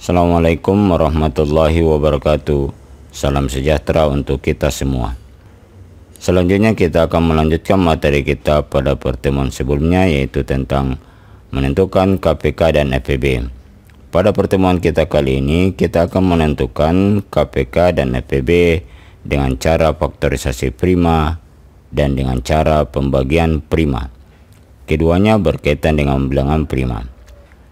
Assalamualaikum warahmatullahi wabarakatuh. Salam sejahtera untuk kita semua. Selanjutnya kita akan melanjutkan materi kita pada pertemuan sebelumnya, yaitu tentang menentukan KPK dan FPB. Pada pertemuan kita kali ini kita akan menentukan KPK dan FPB dengan cara faktorisasi prima dan dengan cara pembagian prima. Keduanya berkaitan dengan bilangan prima.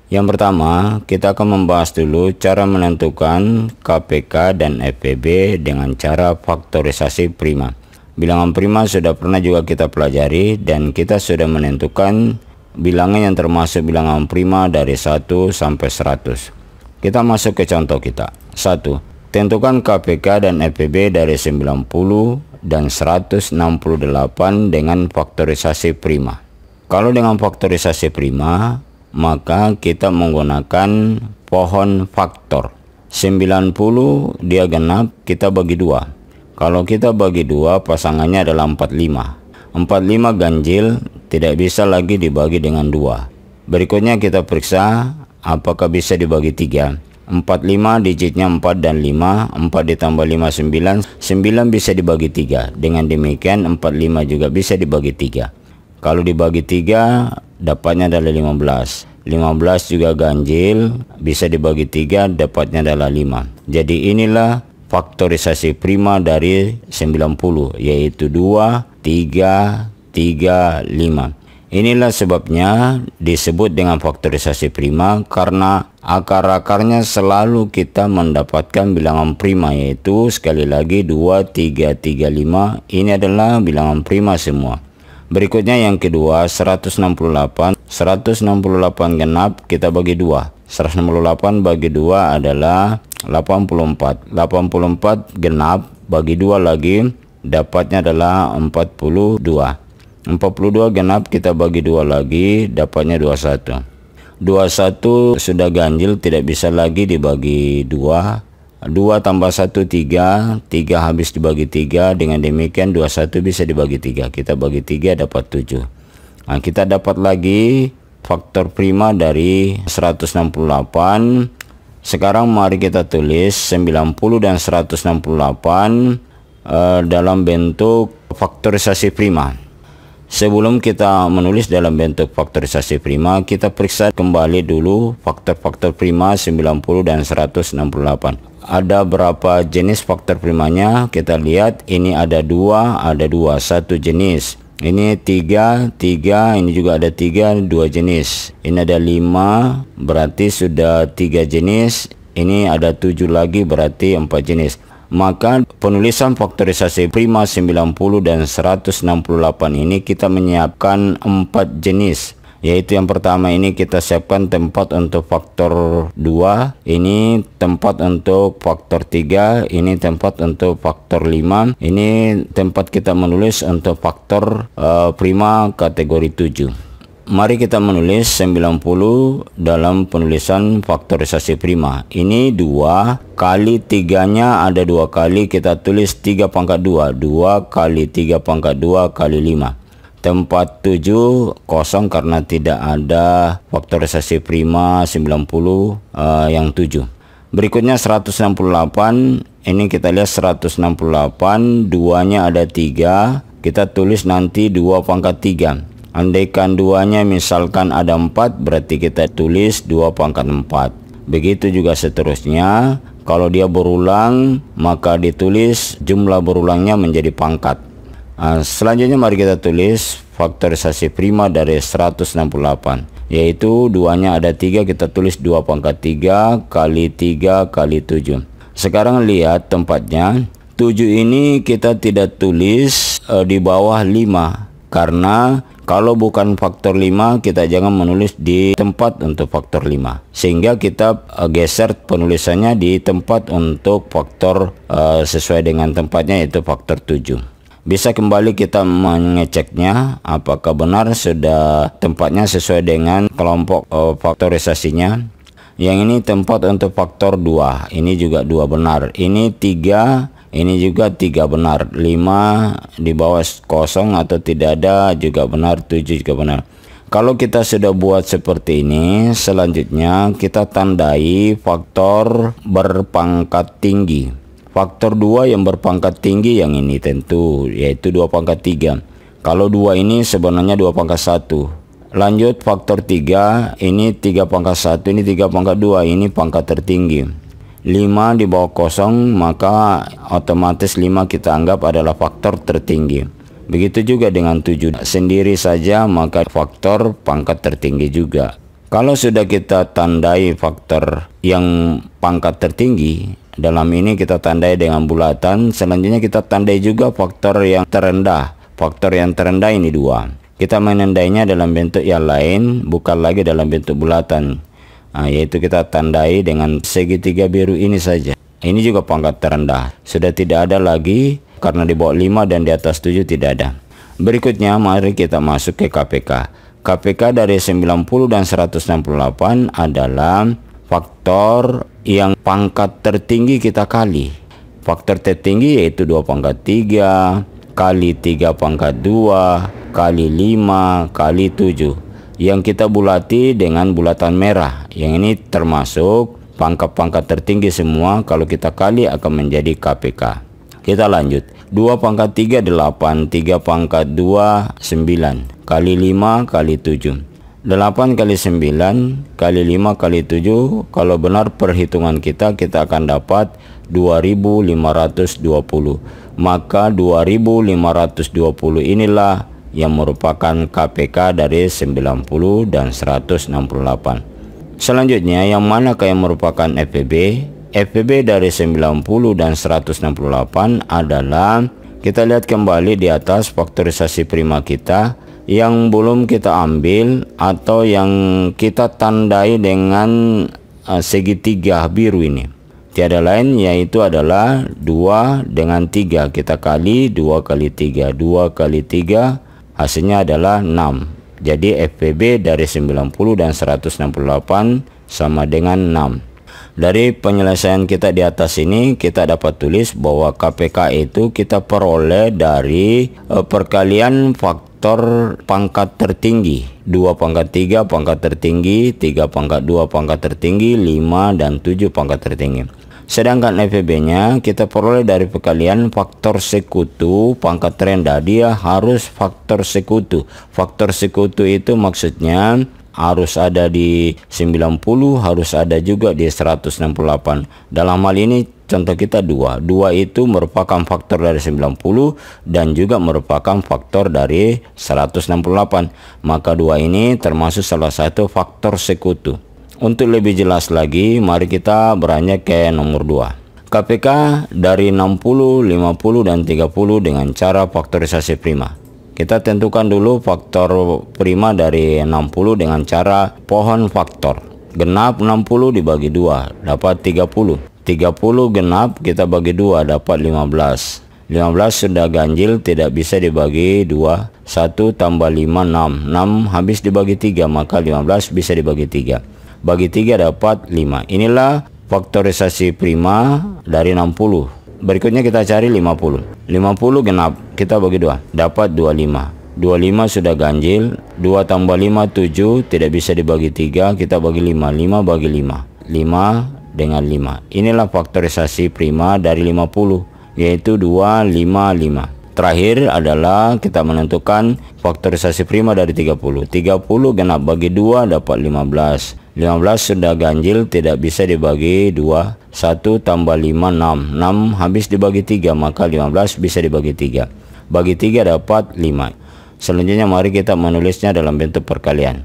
Yang pertama, kita akan membahas dulu cara menentukan KPK dan FPB dengan cara faktorisasi prima. Bilangan prima sudah pernah juga kita pelajari dan kita sudah menentukan bilangan yang termasuk bilangan prima dari 1 sampai 100. Kita masuk ke contoh kita. 1. Tentukan KPK dan FPB dari 90 dan 168 dengan faktorisasi prima. Kalau dengan faktorisasi prima, maka kita menggunakan pohon faktor. 90 dia genap, kita bagi 2. Kalau kita bagi 2, pasangannya adalah 45. 45 ganjil, tidak bisa lagi dibagi dengan 2. Berikutnya kita periksa apakah bisa dibagi 3. 45 digitnya 4 dan 5, 4 ditambah 5 9, 9 bisa dibagi 3. Dengan demikian 45 juga bisa dibagi 3. Kalau dibagi 3, dapatnya adalah 15. 15 juga ganjil, bisa dibagi 3, dapatnya adalah 5. Jadi inilah faktorisasi prima dari 90, yaitu 2, 3, 3, 5. Inilah sebabnya disebut dengan faktorisasi prima, karena akar-akarnya selalu kita mendapatkan bilangan prima, yaitu sekali lagi 2, 3, 3, 5. Ini adalah bilangan prima semua. Berikutnya yang kedua, 168. 168 genap, kita bagi 2. 168 bagi 2 adalah 84. 84 genap, bagi 2 lagi, dapatnya adalah 42. 42 genap, kita bagi 2 lagi, dapatnya 21. 21 sudah ganjil, tidak bisa lagi dibagi 2. 2 tambah 1 3, 3 habis dibagi 3, dengan demikian 21 bisa dibagi 3, kita bagi 3 dapat 7. Nah, kita dapat lagi faktor prima dari 168. Sekarang mari kita tulis 90 dan 168 dalam bentuk faktorisasi prima. Sebelum kita menulis dalam bentuk faktorisasi prima, kita periksa kembali dulu faktor-faktor prima 90 dan 168. Ada berapa jenis faktor primanya? Kita lihat, ini ada 2, satu jenis. Ini 3, ini juga ada 3, 2 jenis. Ini ada 5, berarti sudah 3 jenis. Ini ada 7 lagi, berarti 4 jenis. Maka penulisan faktorisasi prima 90 dan 168 ini kita menyiapkan 4 jenis. Yaitu yang pertama ini kita siapkan tempat untuk faktor 2, ini tempat untuk faktor 3, ini tempat untuk faktor 5, ini tempat kita menulis untuk faktor prima kategori 7. Mari kita menulis 90 dalam penulisan faktorisasi prima. Ini 2 kali 3-nya ada 2 kali, kita tulis 3 pangkat 2. 2 kali 3 pangkat 2 kali 5. Tempat 7 kosong karena tidak ada faktorisasi prima 90 yang 7. Berikutnya 168. Ini kita lihat 168, 2-nya ada 3. Kita tulis nanti 2 pangkat 3. Andaikan 2-nya misalkan ada 4, berarti kita tulis 2 pangkat 4. Begitu juga seterusnya. Kalau dia berulang, maka ditulis jumlah berulangnya menjadi pangkat. Selanjutnya mari kita tulis faktorisasi prima dari 168. Yaitu 2-nya ada 3, kita tulis 2 pangkat 3 kali 3 kali 7. Sekarang lihat tempatnya. 7 ini kita tidak tulis di bawah 5. Karena kalau bukan faktor 5, kita jangan menulis di tempat untuk faktor 5. Sehingga kita geser penulisannya di tempat untuk faktor sesuai dengan tempatnya, yaitu faktor 7. Bisa kembali kita mengeceknya apakah benar sudah tempatnya sesuai dengan kelompok faktorisasinya. Yang ini tempat untuk faktor 2, ini juga 2 benar. Ini 3, ini juga 3 benar. 5 di bawah kosong atau tidak ada juga benar, 7 juga benar. Kalau kita sudah buat seperti ini, selanjutnya kita tandai faktor berpangkat tinggi. Faktor 2 yang berpangkat tinggi yang ini tentu, yaitu 2 pangkat 3. Kalau 2 ini sebenarnya 2 pangkat 1. Lanjut faktor 3, ini 3 pangkat 1, ini 3 pangkat 2, ini pangkat tertinggi. 5 di bawah kosong, maka otomatis 5 kita anggap adalah faktor tertinggi. Begitu juga dengan 7 sendiri saja, maka faktor pangkat tertinggi juga. Kalau sudah kita tandai faktor yang pangkat tertinggi, dalam ini kita tandai dengan bulatan, selanjutnya kita tandai juga faktor yang terendah. Faktor yang terendah ini 2. Kita menandainya dalam bentuk yang lain, bukan lagi dalam bentuk bulatan. Yaitu kita tandai dengan segitiga biru ini saja. Ini juga pangkat terendah. Sudah tidak ada lagi, karena di bawah 5 dan di atas 7 tidak ada. Berikutnya mari kita masuk ke KPK. KPK dari 90 dan 168 adalah faktor yang pangkat tertinggi kita kali. Faktor tertinggi yaitu 2 pangkat 3 kali 3 pangkat 2 kali 5 kali 7. Yang kita bulati dengan bulatan merah. Yang ini termasuk pangkat-pangkat tertinggi semua. Kalau kita kali akan menjadi KPK. Kita lanjut. 2 pangkat 3 8, 3 pangkat 2 9, kali 5 kali 7. 8 kali 9 kali 5 kali 7, kalau benar perhitungan kita akan dapat 2520. Maka 2520 inilah yang merupakan KPK dari 90 dan 168. Selanjutnya yang manakah yang merupakan FPB? FPB dari 90 dan 168 adalah, kita lihat kembali di atas faktorisasi prima kita yang belum kita ambil atau yang kita tandai dengan segitiga biru ini. Tiada lain yaitu adalah 2 dengan 3. Kita kali 2 kali 3. 2 kali 3 hasilnya adalah 6. Jadi FPB dari 90 dan 168 sama dengan 6. Dari penyelesaian kita di atas ini, kita dapat tulis bahwa KPK itu kita peroleh dari perkalian faktor pangkat tertinggi. 2 pangkat 3 pangkat tertinggi, 3 pangkat 2 pangkat tertinggi, 5 dan 7 pangkat tertinggi. Sedangkan FPB-nya kita peroleh dari perkalian faktor sekutu pangkat terendah. Dia harus faktor sekutu. Faktor sekutu itu maksudnya harus ada di 90, harus ada juga di 168. Dalam hal ini contoh kita 2. 2 itu merupakan faktor dari 90 dan juga merupakan faktor dari 168. Maka 2 ini termasuk salah satu faktor sekutu. Untuk lebih jelas lagi, mari kita beranjak ke nomor 2. KPK dari 60, 50 dan 30 dengan cara faktorisasi prima. Kita tentukan dulu faktor prima dari 60 dengan cara pohon faktor. Genap 60 dibagi 2 dapat 30. 30 genap kita bagi 2 dapat 15. 15 sudah ganjil, tidak bisa dibagi 2. 1 tambah 5 6. 6 habis dibagi 3, maka 15 bisa dibagi 3. Bagi 3 dapat 5. Inilah faktorisasi prima dari 60. Berikutnya kita cari 50. 50 genap kita bagi 2 dapat 25. 25 sudah ganjil. 2 tambah 5 7, tidak bisa dibagi 3, kita bagi 5. 5 bagi 5. 5 dengan 5. Inilah faktorisasi prima dari 50, yaitu 2 5 5. Terakhir adalah kita menentukan faktorisasi prima dari 30. 30 genap bagi 2 dapat 15. 15 sudah ganjil, tidak bisa dibagi 2. 1 tambah 5 6. 6 habis dibagi 3, maka 15 bisa dibagi 3. Bagi 3 dapat 5. Selanjutnya mari kita menulisnya dalam bentuk perkalian.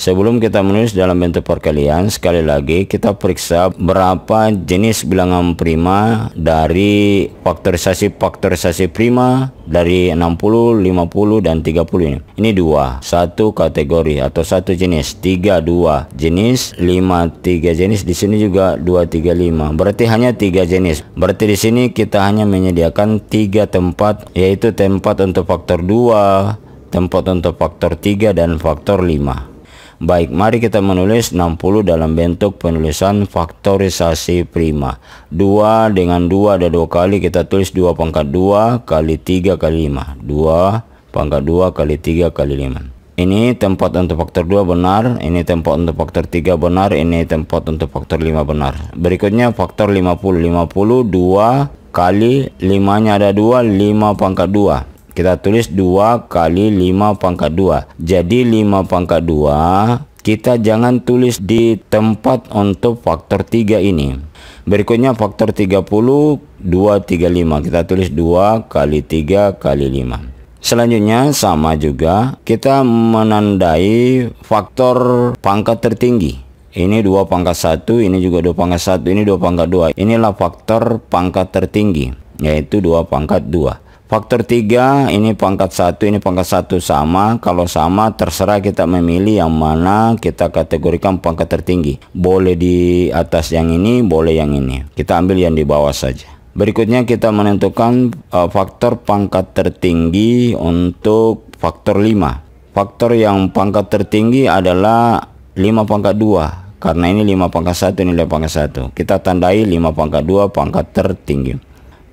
Sebelum kita menulis dalam bentuk perkalian, sekali lagi kita periksa berapa jenis bilangan prima dari faktorisasi prima dari 60, 50 dan 30 ini. Ini 2, 1 kategori atau 1 jenis, 3 2 jenis, 5 3 jenis, di sini juga 2 3 5. Berarti hanya 3 jenis. Berarti di sini kita hanya menyediakan 3 tempat, yaitu tempat untuk faktor 2, tempat untuk faktor 3 dan faktor 5. Baik, mari kita menulis 60 dalam bentuk penulisan faktorisasi prima. 2 dengan 2 ada 2 kali, kita tulis 2 pangkat 2 kali 3 kali 5. 2 pangkat 2 kali 3 kali 5. Ini tempat untuk faktor 2 benar, ini tempat untuk faktor 3 benar, ini tempat untuk faktor 5 benar. Berikutnya faktor 50. 50 2 kali 5-nya ada 2, 5 pangkat 2. Kita tulis 2 kali 5 pangkat 2. Jadi 5 pangkat 2 kita jangan tulis di tempat untuk faktor 3 ini. Berikutnya faktor 30, 2, 3, 5. Kita tulis 2 kali 3 kali 5. Selanjutnya sama juga kita menandai faktor pangkat tertinggi. Ini 2 pangkat 1, ini juga 2 pangkat 1, ini 2 pangkat 2. Inilah faktor pangkat tertinggi, yaitu 2 pangkat 2. Faktor 3, ini pangkat 1, ini pangkat 1 sama. Kalau sama terserah kita memilih yang mana kita kategorikan pangkat tertinggi. Boleh di atas yang ini, boleh yang ini. Kita ambil yang di bawah saja. Berikutnya kita menentukan faktor pangkat tertinggi untuk faktor 5. Faktor yang pangkat tertinggi adalah 5 pangkat 2. Karena ini 5 pangkat 1, ini 5 pangkat 1. Kita tandai 5 pangkat 2 pangkat tertinggi.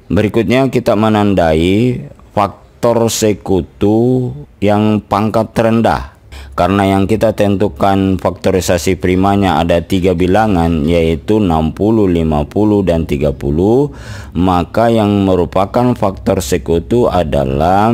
Berikutnya kita menandai faktor sekutu yang pangkat terendah. Karena yang kita tentukan faktorisasi primanya ada 3 bilangan, yaitu 60, 50, dan 30. Maka yang merupakan faktor sekutu adalah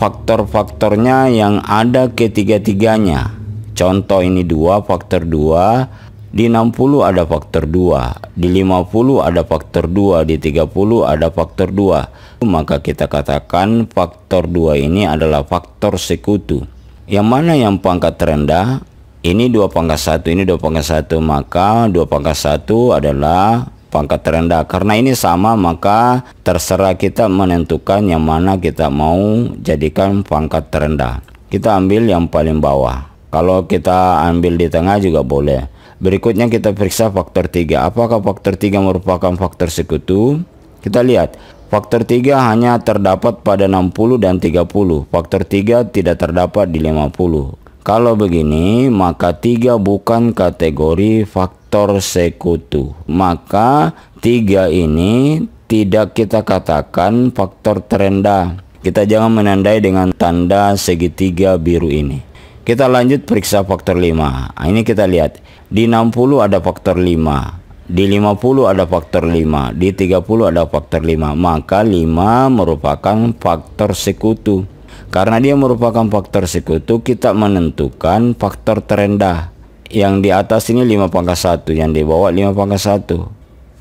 faktor-faktornya yang ada ketiga-tiganya. Contoh ini 2, faktor 2. Di 60 ada faktor 2, di 50 ada faktor 2, di 30 ada faktor 2. Maka kita katakan faktor 2 ini adalah faktor sekutu. Yang mana yang pangkat terendah? Ini 2 pangkat 1, ini 2 pangkat 1. Maka 2 pangkat 1 adalah pangkat terendah. Karena ini sama, maka terserah kita menentukan yang mana kita mau jadikan pangkat terendah. Kita ambil yang paling bawah. Kalau kita ambil di tengah juga boleh. Berikutnya kita periksa faktor 3. Apakah faktor 3 merupakan faktor sekutu? Kita lihat. Faktor 3 hanya terdapat pada 60 dan 30. Faktor 3 tidak terdapat di 50. Kalau begini, maka 3 bukan kategori faktor sekutu. Maka 3 ini tidak kita katakan faktor terendah. Kita jangan menandai dengan tanda segitiga biru ini. Kita lanjut periksa faktor 5. Ini kita lihat. Di 60 ada faktor 5. Di 50 ada faktor 5, di 30 ada faktor 5. Maka 5 merupakan faktor sekutu. Karena dia merupakan faktor sekutu, kita menentukan faktor terendah. Yang di atas ini 5 pangkat 1, yang di bawah 5 pangkat 1.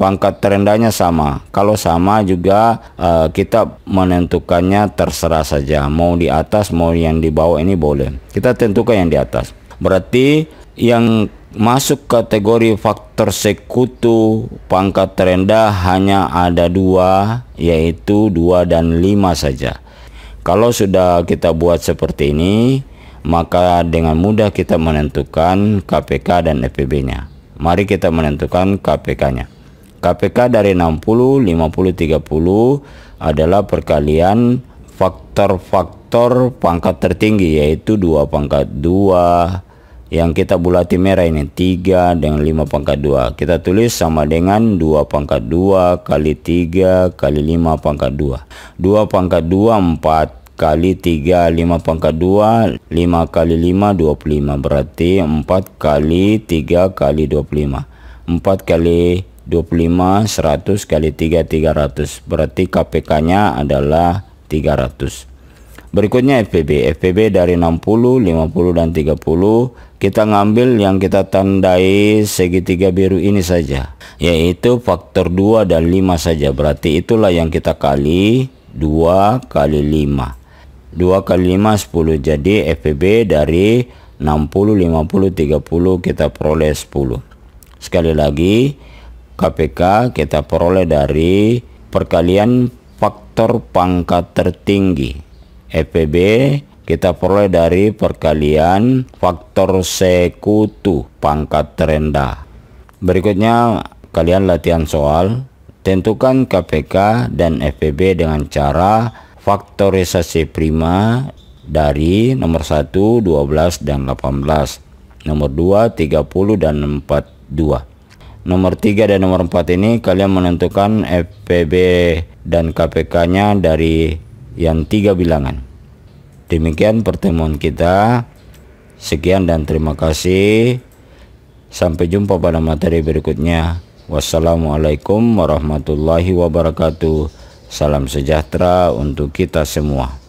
Pangkat terendahnya sama. Kalau sama juga kita menentukannya terserah saja. Mau di atas, mau yang di bawah, ini boleh. Kita tentukan yang di atas. Berarti yang masuk kategori faktor sekutu pangkat terendah hanya ada 2, yaitu 2 dan 5 saja. Kalau sudah kita buat seperti ini, maka dengan mudah kita menentukan KPK dan FPB-nya. Mari kita menentukan KPK-nya. KPK dari 60, 50, 30 adalah perkalian faktor-faktor pangkat tertinggi, yaitu 2 pangkat 2. Yang kita bulati merah ini 3 dengan 5 pangkat 2. Kita tulis sama dengan 2 pangkat 2 kali 3 kali 5 pangkat 2. 2 pangkat 2 4 kali 3 5 pangkat 2. 5 kali 5 25. Berarti 4 kali 3 kali 25. 4 kali 25 100 kali 3 300. Berarti KPK-nya adalah 300. Berikutnya FPB. FPB dari 60, 50, dan 30. Kita ngambil yang kita tandai segitiga biru ini saja, yaitu faktor 2 dan 5 saja. Berarti itulah yang kita kali 2 kali 5. 2 kali 5 10. Jadi FPB dari 60, 50, 30 kita peroleh 10. Sekali lagi, KPK kita peroleh dari perkalian faktor pangkat tertinggi. FPB kita peroleh dari perkalian faktor sekutu pangkat terendah. Berikutnya kalian latihan soal. Tentukan KPK dan FPB dengan cara faktorisasi prima dari nomor 1, 12, dan 18. Nomor 2, 30, dan 42. Nomor 3 dan nomor 4 ini kalian menentukan FPB dan KPK-nya dari yang 3 bilangan. Demikian pertemuan kita. Sekian dan terima kasih. Sampai jumpa pada materi berikutnya. Wassalamualaikum warahmatullahi wabarakatuh. Salam sejahtera untuk kita semua.